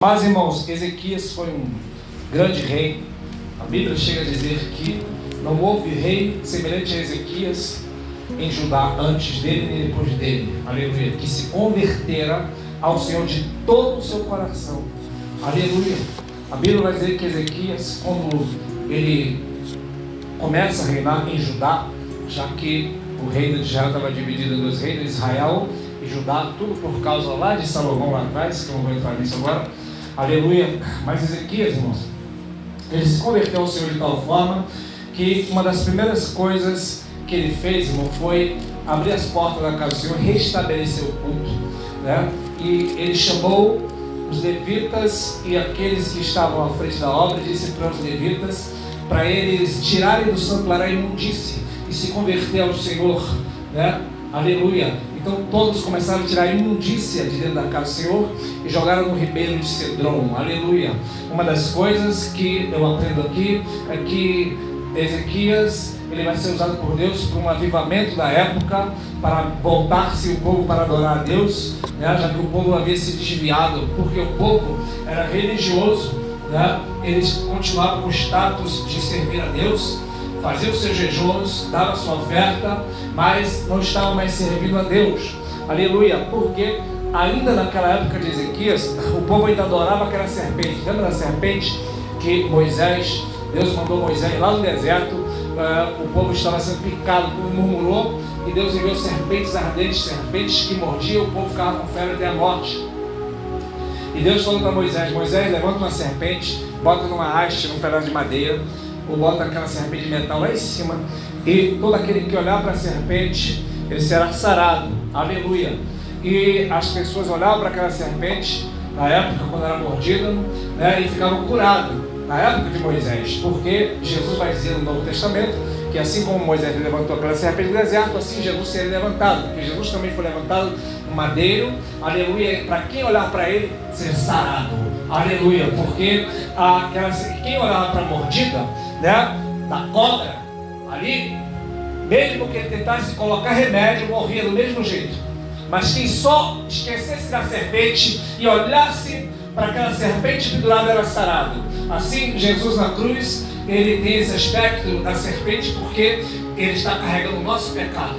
Mas, irmãos, Ezequias foi um grande rei. A Bíblia chega a dizer que não houve rei semelhante a Ezequias em Judá antes dele nem depois dele. Aleluia. Que se convertera ao Senhor de todo o seu coração. Aleluia. A Bíblia vai dizer que Ezequias, quando ele começa a reinar em Judá, já que o reino de Israel estava dividido em dois reinos, Israel e Judá, tudo por causa lá de Salomão lá atrás, que eu não vou entrar nisso agora. Aleluia. Mas Ezequias, irmãos, ele se converteu ao Senhor de tal forma que uma das primeiras coisas que ele fez, irmão, foi abrir as portas da casa do Senhor, restabelecer o culto, né? E ele chamou os levitas e aqueles que estavam à frente da obra, e disse para os levitas para eles tirarem do santuário a imundície e se converter ao Senhor, né? Aleluia. Então todos começaram a tirar a imundícia de dentro da casa do Senhor e jogaram no ribeiro de Cedron. Aleluia. Uma das coisas que eu aprendo aqui é que Ezequias, ele vai ser usado por Deus para um avivamento da época, para voltar-se o povo para adorar a Deus, né? Já que o povo havia se desviado, porque o povo era religioso, né? Eles continuavam com o status de servir a Deus, faziam os seus jejuns, davam a sua oferta, mas não estavam mais servindo a Deus. Aleluia. Porque ainda naquela época de Ezequias, o povo ainda adorava aquela serpente. Lembra da serpente que Deus mandou Moisés lá no deserto? O povo estava sendo picado, o povo murmurou, e Deus enviou serpentes ardentes, serpentes que mordiam, o povo ficava com febre até a morte. E Deus falou para Moisés: Moisés, levanta uma serpente, bota numa haste, num pedaço de madeira, ou bota aquela serpente de metal lá em cima, e todo aquele que olhar para a serpente, ele será sarado. Aleluia. E as pessoas olhavam para aquela serpente na época, quando era mordida, né, e ficavam curados na época de Moisés, porque Jesus vai dizer no Novo Testamento que assim como Moisés levantou aquela serpente do deserto, assim Jesus seria levantado, porque Jesus também foi levantado no madeiro. Aleluia. Para quem olhar para ele, ser sarado. Aleluia. Porque quem olhava para a mordida, né, da cobra ali, mesmo que ele tentasse colocar remédio, morria do mesmo jeito. Mas quem só esquecesse da serpente e olhasse para aquela serpente pendurada era sarado. Assim, Jesus na cruz, ele tem esse aspecto da serpente porque ele está carregando o nosso pecado.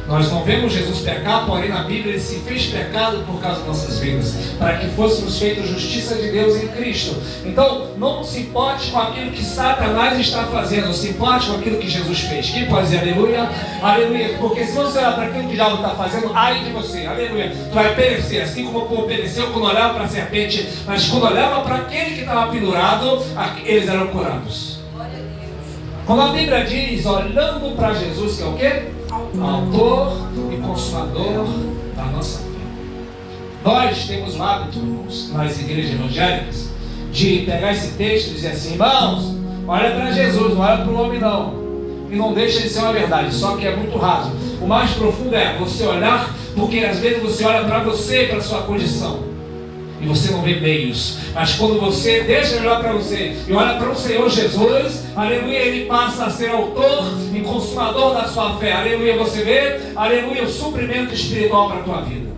Nós não vemos Jesus pecar, porém na Bíblia ele se fez pecado por causa das nossas vidas, para que fôssemos feitos justiça de Deus em Cristo. Então não se importe com aquilo que Satanás está fazendo, se importe com aquilo que Jesus fez. Quem pode dizer aleluia? Aleluia. Porque se você olhar para aquilo que o diabo está fazendo, ai de você, aleluia, tu vai perecer, assim como o povo pereceu quando olhava para a serpente, mas quando olhava para aquele que estava pendurado, eles eram curados. Quando a Bíblia diz olhando para Jesus, que é o quê? Autor e consumador da nossa fé. Nós temos o hábito, irmãos, nas igrejas evangélicas, de pegar esse texto e dizer assim: irmãos, olha para Jesus, não olha para o homem não. E não deixa de ser uma verdade, só que é muito raso. O mais profundo é você olhar, porque às vezes você olha para você, para a sua condição, e você não vê meios. Mas quando você deixa de olhar para você e olha para o Senhor Jesus, aleluia, ele passa a ser autor e consumador da sua fé. Aleluia, você vê, aleluia, o suprimento espiritual para a tua vida.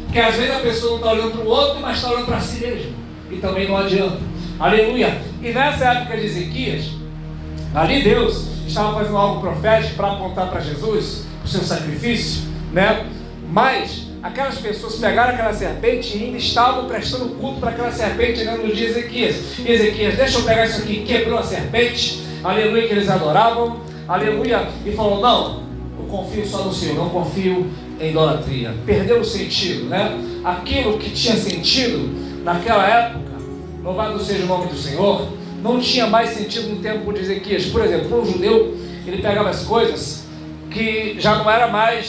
Porque às vezes a pessoa não está olhando para o outro, mas está olhando para si mesmo, e também não adianta. Aleluia. E nessa época de Ezequias, ali Deus estava fazendo algo profético para apontar para Jesus, o seu sacrifício, né? Mas aquelas pessoas pegaram aquela serpente e ainda estavam prestando culto para aquela serpente, né, no dia de Ezequias. Ezequias, deixa eu pegar isso aqui, quebrou a serpente, aleluia, que eles adoravam, aleluia, e falou: não, eu confio só no Senhor, não confio em idolatria. Perdeu o sentido, né? Aquilo que tinha sentido naquela época, louvado seja o nome do Senhor, não tinha mais sentido no tempo de Ezequias. Por exemplo, um judeu, ele pegava as coisas que já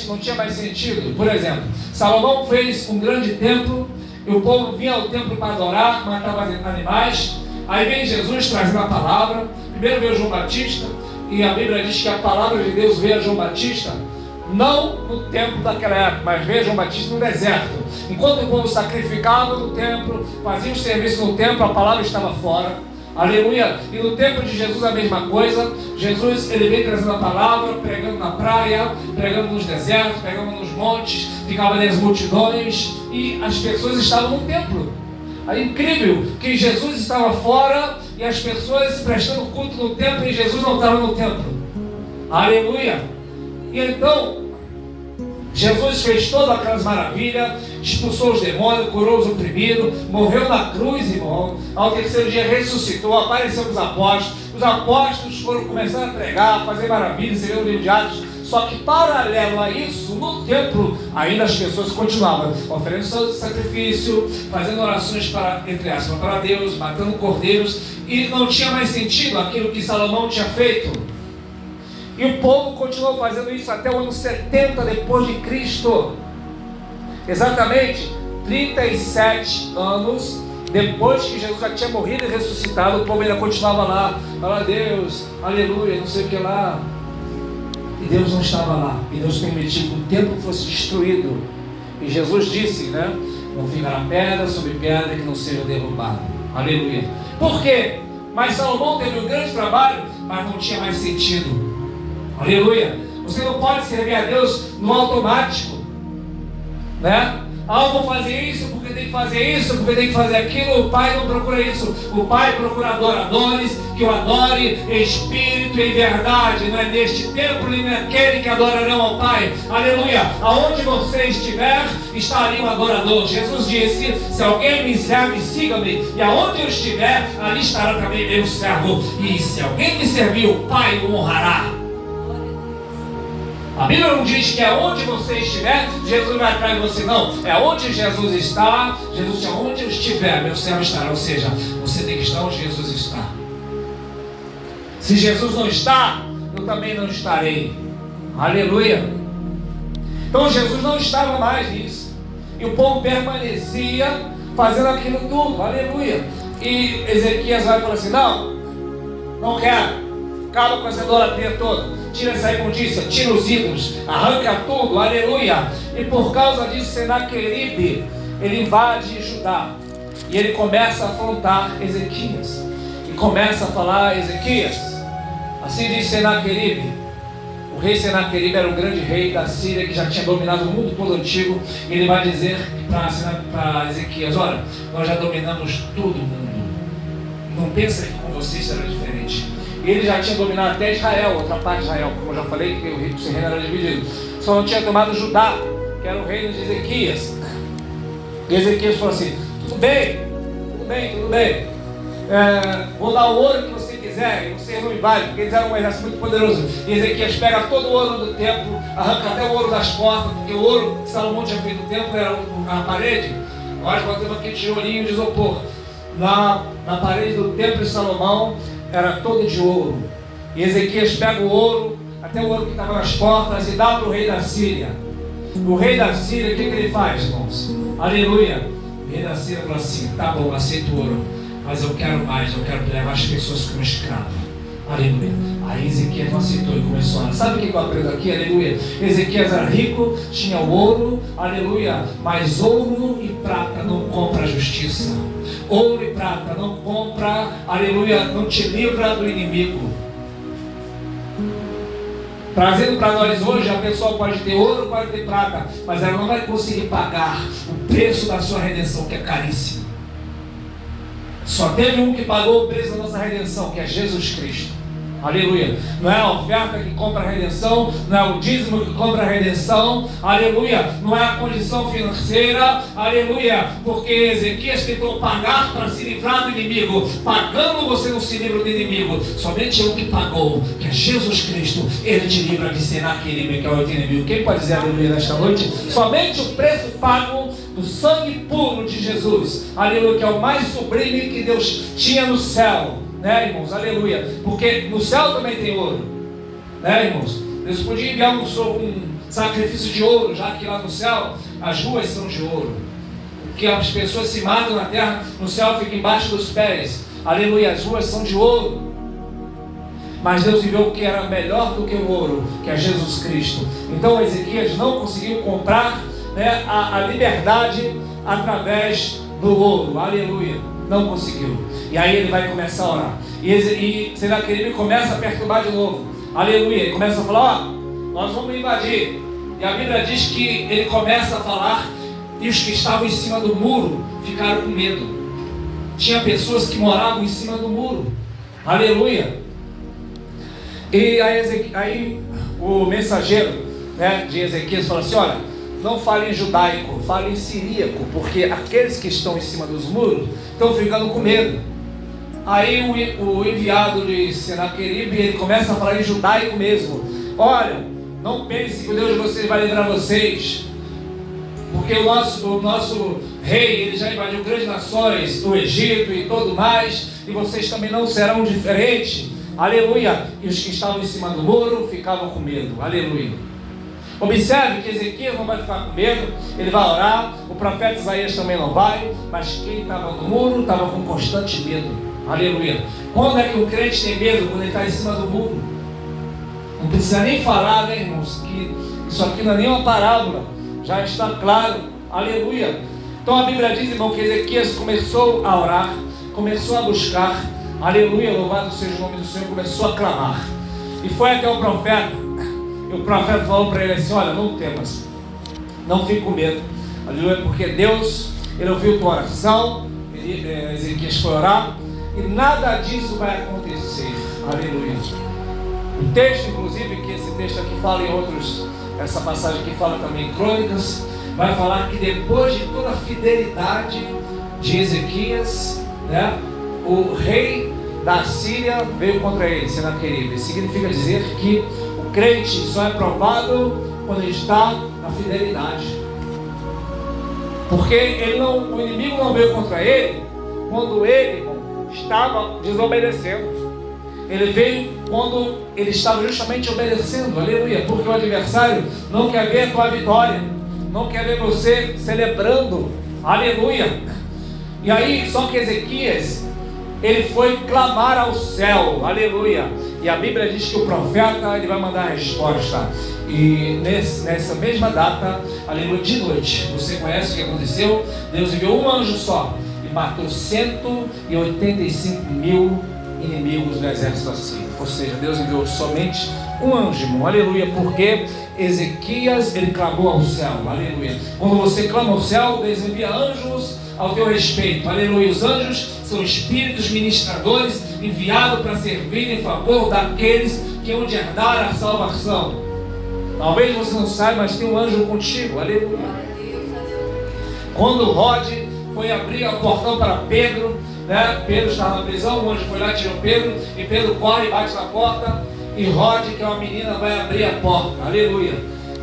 não tinha mais sentido. Por exemplo, Salomão fez um grande templo e o povo vinha ao templo para adorar, matava animais. Aí vem Jesus trazendo a palavra. Primeiro veio João Batista, e a Bíblia diz que a palavra de Deus veio a João Batista não no templo daquela época, mas veio João Batista no deserto. Enquanto o povo sacrificava no templo, fazia o serviço no templo, a palavra estava fora. Aleluia. E no tempo de Jesus a mesma coisa. Jesus, ele veio trazendo a palavra, pregando na praia, pregando nos desertos, pregando nos montes, ficava nas multidões, e as pessoas estavam no templo. É incrível que Jesus estava fora e as pessoas prestando culto no templo e Jesus não estava no templo. Aleluia! E então, Jesus fez todas aquelas maravilhas, expulsou os demônios, curou os oprimidos, morreu na cruz, irmão. Ao terceiro dia ressuscitou, apareceu os apóstolos foram começando a pregar, a fazer maravilhas, você vê o livro de Atos. Só que paralelo a isso, no templo, ainda as pessoas continuavam oferecendo sacrifício, fazendo orações para, entre aspas, para Deus, matando cordeiros, e não tinha mais sentido aquilo que Salomão tinha feito. E o povo continuou fazendo isso até o ano 70 depois de Cristo. Exatamente 37 anos depois que Jesus já tinha morrido e ressuscitado, o povo ainda continuava lá. Fala Deus, aleluia, não sei o que lá. E Deus não estava lá. E Deus permitiu que o templo fosse destruído. E Jesus disse, né? Não ficará pedra sobre pedra que não seja derrubada. Aleluia. Por quê? Mas Salomão teve um grande trabalho, mas não tinha mais sentido. Aleluia. Você não pode servir a Deus no automático, né? Ah, eu vou fazer isso porque tem que fazer isso, porque tem que fazer aquilo. O Pai não procura isso. O Pai procura adoradores que o adore em espírito e em verdade. Não é neste templo e naquele que adorarão ao Pai. Aleluia. Aonde você estiver, está ali um adorador. Jesus disse, se alguém me serve, siga-me. E aonde eu estiver, ali estará também meu servo. E se alguém me servir, o Pai o honrará. A Bíblia não diz que é onde você estiver, Jesus vai atrás de você, não. É onde Jesus está. Jesus diz, onde eu estiver, meu servo estará. Ou seja, você tem que estar onde Jesus está. Se Jesus não está, eu também não estarei. Aleluia. Então Jesus não estava mais nisso. E o povo permanecia fazendo aquilo tudo. Aleluia. E Ezequias vai falar assim, não quero. Acaba com essa idolatria toda. Tira essa imundícia, tira os ídolos, arranca tudo, aleluia. E por causa disso, Senaqueribe, ele invade Judá. E ele começa a afrontar Ezequias. E começa a falar, Ezequias, assim diz Senaqueribe. O rei Senaqueribe era o grande rei da Síria, que já tinha dominado o mundo todo antigo. E ele vai dizer para Ezequias, olha, nós já dominamos todo o mundo. Não pensa que com vocês será diferente. Ele já tinha dominado até Israel, outra parte de Israel, como eu já falei, que o reino era dividido. Só não tinha tomado Judá, que era o reino de Ezequias. E Ezequias falou assim, tudo bem, vou dar o ouro que você quiser, e você não invade, porque eles eram um exército muito poderoso. E Ezequias pega todo o ouro do templo, arranca até o ouro das portas, porque o ouro que Salomão tinha feito no templo era a parede. Nós botamos aqui tijolinho de isopor. Na parede do templo de Salomão, era todo de ouro. E Ezequias pega o ouro, até o ouro que estava nas portas, e dá para o rei da Síria. O rei da Síria, o que ele faz, irmãos? Aleluia. O rei da Síria falou assim, tá bom, aceito o ouro, mas eu quero mais, eu quero levar as pessoas como escravo. Aleluia. Aí Ezequias não aceitou e começou a... Sabe o que eu aprendo aqui? Aleluia. Ezequias era rico, tinha o ouro, aleluia, mas ouro e prata não compra a justiça. Ouro e prata não compra, aleluia, não te livra do inimigo. Trazendo para nós hoje, a pessoa pode ter ouro, pode ter prata, mas ela não vai conseguir pagar o preço da sua redenção, que é caríssimo. Só teve um que pagou o preço da nossa redenção, que é Jesus Cristo. Aleluia. Não é a oferta que compra a redenção, não é o dízimo que compra a redenção, aleluia. Não é a condição financeira, aleluia. Porque Ezequias tentou pagar para se livrar do inimigo. Pagando você não se livra do inimigo. Somente um que pagou, que é Jesus Cristo, ele te livra de Senaqueribe, que é o outro inimigo. Quem pode dizer aleluia nesta noite? Somente o preço pago do sangue puro de Jesus, aleluia, que é o mais sublime que Deus tinha no céu. Né, irmãos? Aleluia. Porque no céu também tem ouro. Né, irmãos? Deus podia enviar um sacrifício de ouro, já que lá no céu as ruas são de ouro. Que as pessoas se matam na terra, no céu fica embaixo dos pés. Aleluia. As ruas são de ouro. Mas Deus enviou o que era melhor do que o ouro, que é Jesus Cristo. Então Ezequias não conseguiu comprar, né, a liberdade através do ouro. Aleluia. Não conseguiu. E aí ele vai começar a orar. E Senaqueribe começa a perturbar de novo. Aleluia. Ele começa a falar, nós vamos invadir. E a Bíblia diz que ele começa a falar, e os que estavam em cima do muro ficaram com medo. tinha pessoas que moravam em cima do muro. Aleluia. E aí o mensageiro, né, de Ezequias falou assim: olha, não fale em judaico, fale em siríaco, porque aqueles que estão em cima dos muros estão ficando com medo. Aí o enviado de Senaqueribe, ele começa a falar em judaico mesmo: olha, não pense que o Deus de vocês vai livrar vocês, porque o nosso rei, ele já invadiu grandes nações, o Egito e tudo mais, e vocês também não serão diferentes. Aleluia. E os que estavam em cima do muro ficavam com medo. Aleluia. Observe que Ezequias não vai ficar com medo, ele vai orar. O profeta Isaías também não vai, mas quem estava no muro estava com constante medo. Aleluia. Quando é que o crente tem medo? Quando ele está em cima do muro. Não precisa nem falar, né, irmãos, que isso aqui não é nem uma parábola, já está claro. Aleluia. Então a Bíblia diz, irmão, que Ezequias começou a orar, começou a buscar. Aleluia, louvado seja o nome do Senhor. Começou a clamar, e foi até o profeta, e o profeta falou para ele assim: olha, não temas, não fique com medo. Aleluia, porque Deus, ele ouviu tua oração. Ezequias foi orar, e nada disso vai acontecer. Aleluia. O texto, inclusive, que esse texto aqui fala em outros, essa passagem aqui fala também em Crônicas, vai falar que depois de toda a fidelidade de Ezequias, né, o rei da Síria veio contra ele, Senaqueribe. Significa dizer que o crente só é provado quando ele está na fidelidade, porque o inimigo não veio contra ele quando ele estava desobedecendo. Ele veio quando ele estava justamente obedecendo. Aleluia. Porque o adversário não quer ver a tua vitória, não quer ver você celebrando. Aleluia. E aí, só que Ezequias, ele foi clamar ao céu. Aleluia. E a Bíblia diz que o profeta, ele vai mandar a resposta. E nessa mesma data, aleluia, de noite, você conhece o que aconteceu? Deus enviou um anjo só e matou 185 mil inimigos do exército assírio. Ou seja, Deus enviou somente um anjo, irmão. Aleluia. Porque Ezequias, ele clamou ao céu. Aleluia. Quando você clama ao céu, Deus envia anjos ao teu respeito. Aleluia. Os anjos são espíritos ministradores enviados para servir em favor daqueles que hão de herdar a salvação. Talvez você não saiba, mas tem um anjo contigo. Aleluia. Quando Rod foi abrir o portão para Pedro, né? Pedro estava na prisão, o anjo foi lá, tirou Pedro, e Pedro corre, bate na porta, e Rod, que é uma menina, vai abrir a porta. Aleluia.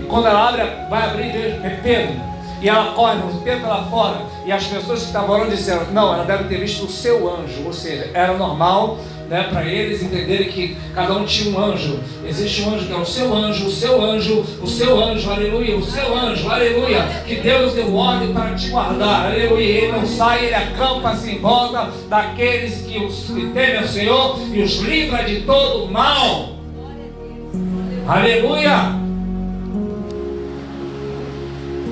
E quando ela abre, vai abrir, é Pedro, e ela corre, Pedro lá fora, e as pessoas que estavam orando disseram: não, ela deve ter visto o seu anjo. Ou seja, era normal, né, para eles entenderem que cada um tinha um anjo. Existe um anjo que é o seu anjo, o seu anjo, o seu anjo, aleluia, o seu anjo, aleluia, que Deus deu ordem para te guardar, aleluia. Ele não sai, ele acampa-se em volta daqueles que temem ao Senhor e os livra de todo mal. Aleluia.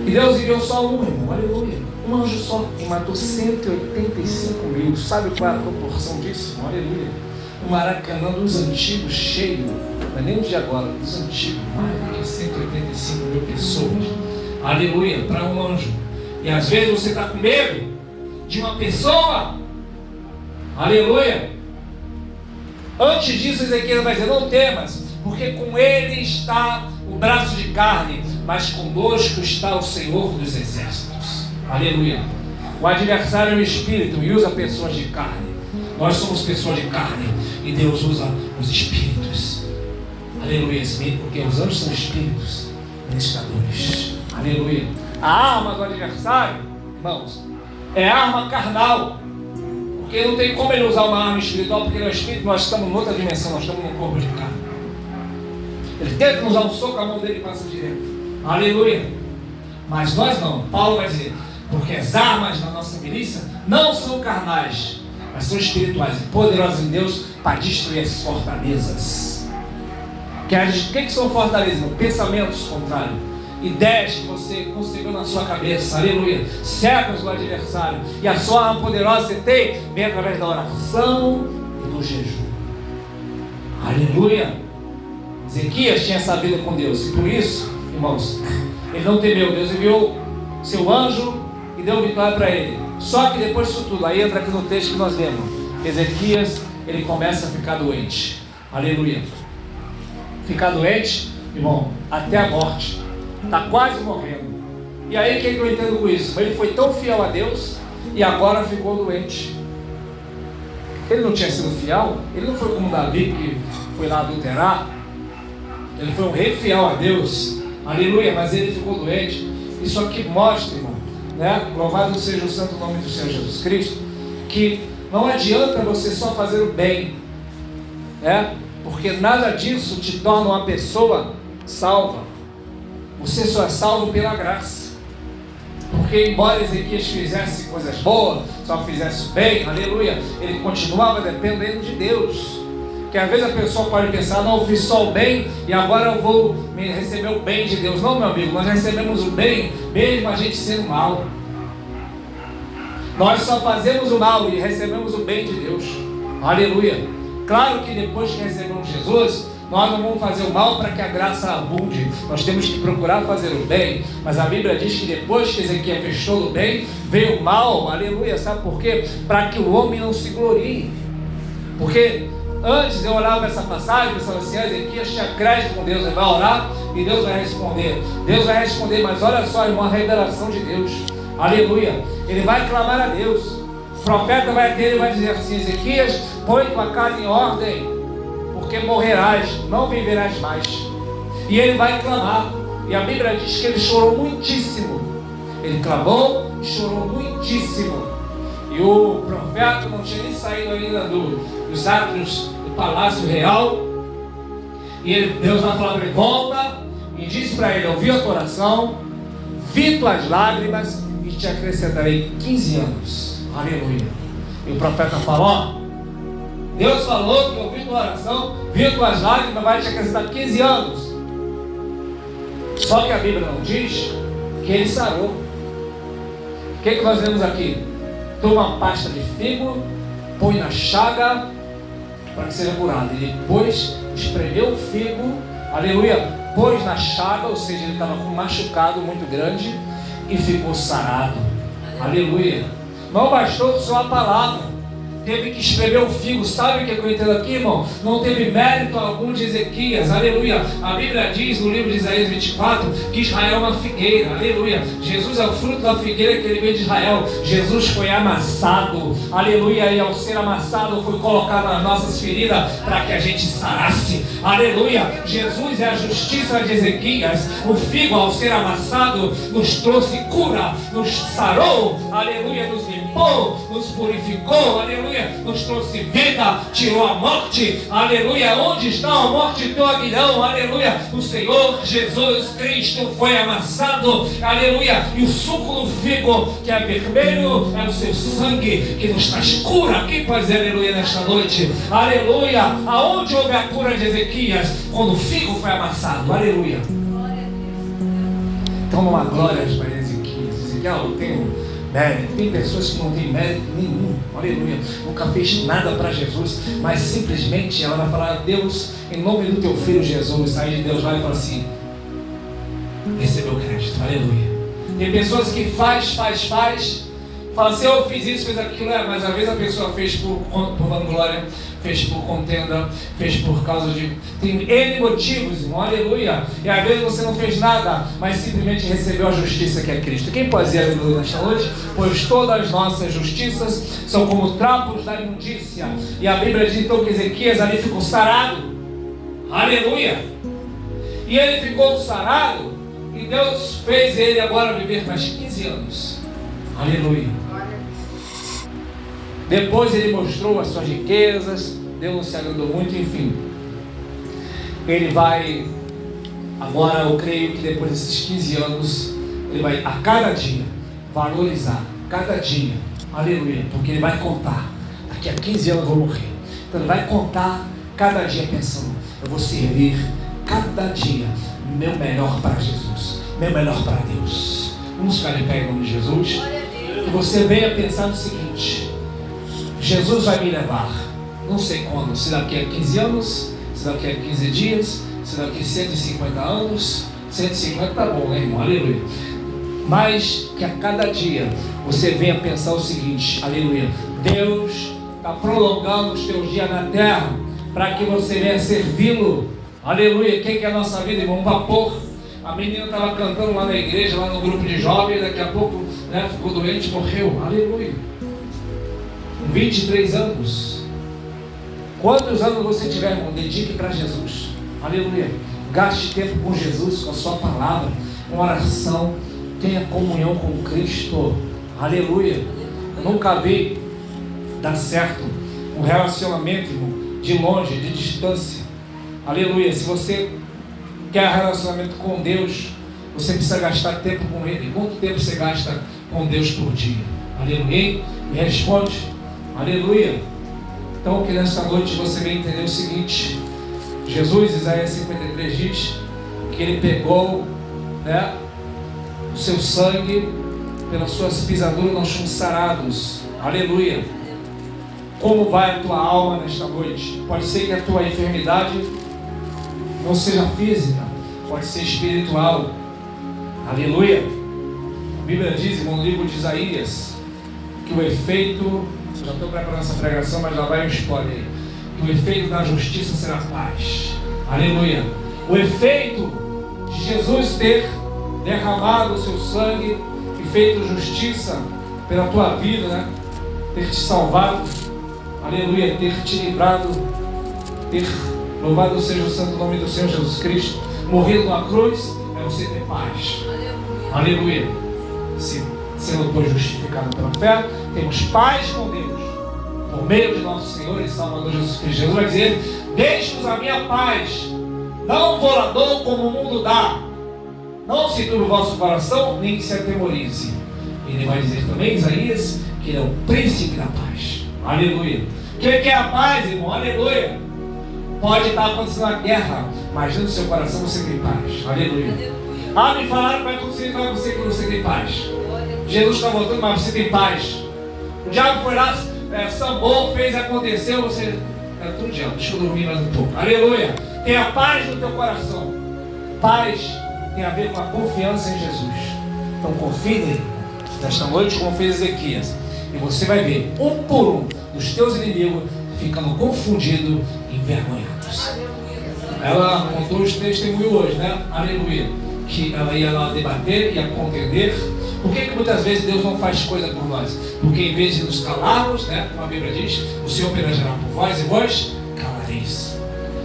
E Deus enviou só um, irmão, aleluia, um anjo só, e matou 185 mil. Sabe qual é a proporção disso, irmão? Aleluia. O Maracanã dos antigos cheio, não é nem de agora, dos antigos, mais do que 185 mil pessoas. Aleluia, para um anjo. E às vezes você está com medo de uma pessoa. Aleluia. Antes disso, Ezequiel vai dizer: não temas, porque com ele está o braço de carne, mas conosco está o Senhor dos exércitos. Aleluia. O adversário é o espírito e usa pessoas de carne. Nós somos pessoas de carne e Deus usa os espíritos. Aleluia. Porque os anjos são espíritos ministradores. Aleluia. A arma do adversário, irmãos, é arma carnal. Porque não tem como ele usar uma arma espiritual, porque no espírito nós estamos em outra dimensão, nós estamos num corpo de carne. Ele tenta usar um soco, a mão dele passa direto. Aleluia. Mas nós não. Paulo vai dizer: porque as armas da nossa milícia não são carnais, mas são espirituais e poderosas em Deus para destruir as fortalezas. O que são fortalezas? Pensamentos contrários, ideias que você concebeu na sua cabeça. Aleluia. Cercas do adversário. E a sua arma poderosa você tem, vem através da oração e do jejum. Aleluia. Ezequias tinha essa vida com Deus, e por isso, irmãos, ele não temeu. Deus enviou seu anjo e deu vitória para ele. Só que depois disso tudo, aí entra aqui no texto que nós lemos, Ezequias, ele começa a ficar doente. Aleluia. Ficar doente, irmão, até a morte. Está quase morrendo. E aí o que eu entendo com isso? Ele foi tão fiel a Deus e agora ficou doente. Ele não tinha sido fiel, ele não foi como Davi que foi lá adulterar. Ele foi um rei fiel a Deus, aleluia, mas ele ficou doente. Isso aqui mostra, irmão, né? Louvado seja o santo nome do Senhor Jesus Cristo, que não adianta você só fazer o bem, né? Porque nada disso te torna uma pessoa salva. Você só é salvo pela graça. Porque embora Ezequias fizesse coisas boas, só fizesse bem, aleluia, ele continuava dependendo de Deus. Que às vezes a pessoa pode pensar, não, eu fiz só o bem e agora eu vou receber o bem de Deus. Não, meu amigo, nós recebemos o bem mesmo a gente sendo mal. Nós só fazemos o mal e recebemos o bem de Deus. Aleluia. Claro que depois que recebemos Jesus, nós não vamos fazer o mal para que a graça abunde. Nós temos que procurar fazer o bem. Mas a Bíblia diz que depois que Ezequias fez todo o bem, veio o mal. Aleluia. Sabe por quê? Para que o homem não se glorie. Porque antes eu olhava essa passagem e pensava assim, Ezequias tinha crédito com Deus, ele vai orar e Deus vai responder. Deus vai responder, mas olha só, irmão, a revelação de Deus. Aleluia. Ele vai clamar a Deus. O profeta vai ter, ele vai dizer assim, Ezequias, põe tua casa em ordem, porque morrerás, não viverás mais. E ele vai clamar. E a Bíblia diz que ele chorou muitíssimo. Ele clamou e chorou muitíssimo. E o profeta não tinha nem saído ainda dos átrios do palácio real. E Deus vai falar para ele, volta, e diz para ele, ouvi a tua oração, vi tuas lágrimas, e te acrescentarei 15 anos. Aleluia. E o profeta fala, ó, Deus falou que ouvi tua oração, vi tuas lágrimas, vai te acrescentar 15 anos. Só que a Bíblia não diz que ele sarou. O que nós vemos aqui? Toma uma pasta de figo, põe na chaga para que seja curado. Ele depois espremeu o figo, aleluia, pôs na chaga, ou seja, ele estava com um machucado muito grande e ficou sarado. Aleluia. Não bastou só a palavra, teve que espremer o figo. Sabe o que eu entendo aqui, irmão? Não teve mérito algum de Ezequias, aleluia. A Bíblia diz no livro de Isaías 24 que Israel é uma figueira, aleluia. Jesus é o fruto da figueira que ele veio de Israel. Jesus foi amassado, aleluia, e ao ser amassado foi colocado nas nossas feridas para que a gente sarasse, aleluia. Jesus é a justiça de Ezequias. O figo, ao ser amassado, nos trouxe cura, nos sarou, aleluia, nos limpou, nos purificou, aleluia, nos trouxe vida, tirou a morte, aleluia. Onde está a morte teu aguilhão? Aleluia. O Senhor Jesus Cristo foi amassado, aleluia, e o suco do figo, que é vermelho, é o seu sangue que nos traz cura. Quem pode dizer aleluia nesta noite? Aleluia. Aonde houve a cura de Ezequias? Quando o figo foi amassado, aleluia. Então uma glória para Ezequias. Ezequiel, eu tenho mérito. Tem pessoas que não têm mérito nenhum, aleluia, nunca fez nada para Jesus, mas simplesmente ela vai falar, Deus, em nome do teu filho Jesus. Aí Deus vai e fala assim, recebeu crédito, aleluia. Tem pessoas que faz, fala assim, eu fiz isso, fiz aquilo, mas às vezes a pessoa fez por vanglória, fez por contenda, fez por causa de... Tem N motivos, irmão, aleluia. E às vezes você não fez nada, mas simplesmente recebeu a justiça que é Cristo. Quem pode dizer aleluia nesta noite? Pois todas as nossas justiças são como trapos da imundícia. E a Bíblia diz então que Ezequias ali ficou sarado, aleluia. E ele ficou sarado, e Deus fez ele agora viver mais 15 anos, aleluia. Depois ele mostrou as suas riquezas, Deus não se agradou muito, enfim. Ele vai, agora eu creio que depois desses 15 anos, ele vai a cada dia valorizar, cada dia, aleluia, porque ele vai contar, daqui a 15 anos eu vou morrer. Então ele vai contar cada dia pensando, eu vou servir cada dia meu melhor para Jesus, meu melhor para Deus. Vamos ficar de pé em nome de Jesus. Que você venha pensar no seguinte, Jesus vai me levar, não sei quando, se daqui a 15 anos, se daqui a 15 dias, se daqui a 150 anos, 150 tá bom, né, irmão? Aleluia. mas que a cada dia você venha pensar o seguinte, aleluia, Deus está prolongando os teus dias na terra, para que você venha servi-lo, aleluia. Quem que é a nossa vida, irmão? Um vapor. A menina estava cantando lá na igreja, lá no grupo de jovens, daqui a pouco, né, ficou doente, morreu, aleluia, com 23 anos. Quantos anos você tiver, irmão, dedique para Jesus, aleluia. Gaste tempo com Jesus, com a sua palavra, com oração, tenha comunhão com Cristo, aleluia. Eu nunca vi dar certo um relacionamento, irmão, de longe, de distância, aleluia. Se você quer relacionamento com Deus, você precisa gastar tempo com Ele. Quanto tempo você gasta com Deus por dia? Aleluia. Me responde, aleluia. Então que nessa noite você venha entender o seguinte: Jesus, Isaías 53 diz que Ele pegou, né, o seu sangue, pelas suas pisaduras nós somos sarados, aleluia. Como vai a tua alma nesta noite? Pode ser que a tua enfermidade não seja física, pode ser espiritual, aleluia. A Bíblia diz, irmão, no livro de Isaías, que o efeito, já estou preparando essa pregação, mas já vai um spoiler aí, que o efeito da justiça será paz, aleluia. O efeito de Jesus ter derramado o seu sangue e feito justiça pela tua vida, né? Ter te salvado, aleluia, ter te livrado, ter, louvado seja o santo nome do Senhor Jesus Cristo, morrido na cruz, é você ter paz, aleluia. Sendo pois justificado pela fé, temos paz com Deus, por meio de nosso Senhor e Salvador Jesus Cristo. Jesus vai dizer: deixe-nos a minha paz, não vou lá dou como o mundo dá, não se turbe o vosso coração, nem se atemorize. Ele vai dizer também, Isaías, que ele é o príncipe da paz, aleluia. Quem quer a paz, irmão? Aleluia. Pode estar acontecendo a guerra, mas dentro do seu coração você tem paz, aleluia. Ah, me falaram que vai acontecer com você que você tem paz. Jesus está voltando, mas você tem paz. O diabo foi lá, sambou, fez, aconteceu, você é tudo diabo, deixa eu dormir mais um pouco, aleluia. Tenha paz no teu coração. Paz tem a ver com a confiança em Jesus. Então confie nele nesta noite, como fez Ezequias, e você vai ver um por um dos teus inimigos ficando confundidos e envergonhados. Ela contou os testemunhos hoje, né? Aleluia. Que ela ia lá debater, ia contender. Por que muitas vezes Deus não faz coisa por nós? Porque em vez de nos calarmos, né, como a Bíblia diz, o Senhor pelejará por vós e vós calareis.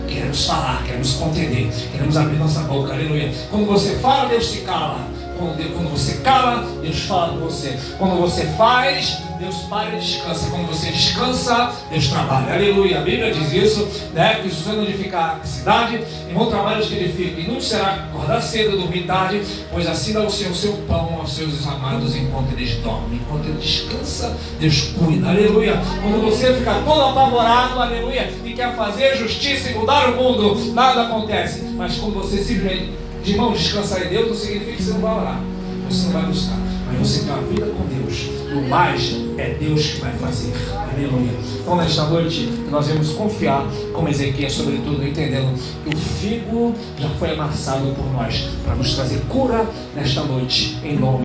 Queremos falar, queremos contender, queremos abrir nossa boca, aleluia. Quando você fala, Deus se cala. Quando você cala, Deus fala com você. Quando você faz, Deus para e descansa. Quando você descansa, Deus trabalha, aleluia. A Bíblia diz isso, né? Que se você não edificar a cidade, em bom trabalho que edifica, e não será acordar cedo, dormir tarde, pois assim dá o Senhor o seu pão aos seus amados enquanto eles dormem. Enquanto ele descansa, Deus cuida, aleluia. Quando você fica todo apavorado, aleluia, e quer fazer justiça e mudar o mundo, nada acontece. Mas quando você simplesmente, de irmão, descansar em Deus, não significa que você não vai orar, você não vai buscar, mas você tem uma vida com Deus. O mais é Deus que vai fazer, aleluia. Então nesta noite nós vamos confiar, como Ezequias, sobretudo, entendendo que o figo já foi amassado por nós, para nos trazer cura nesta noite, em nome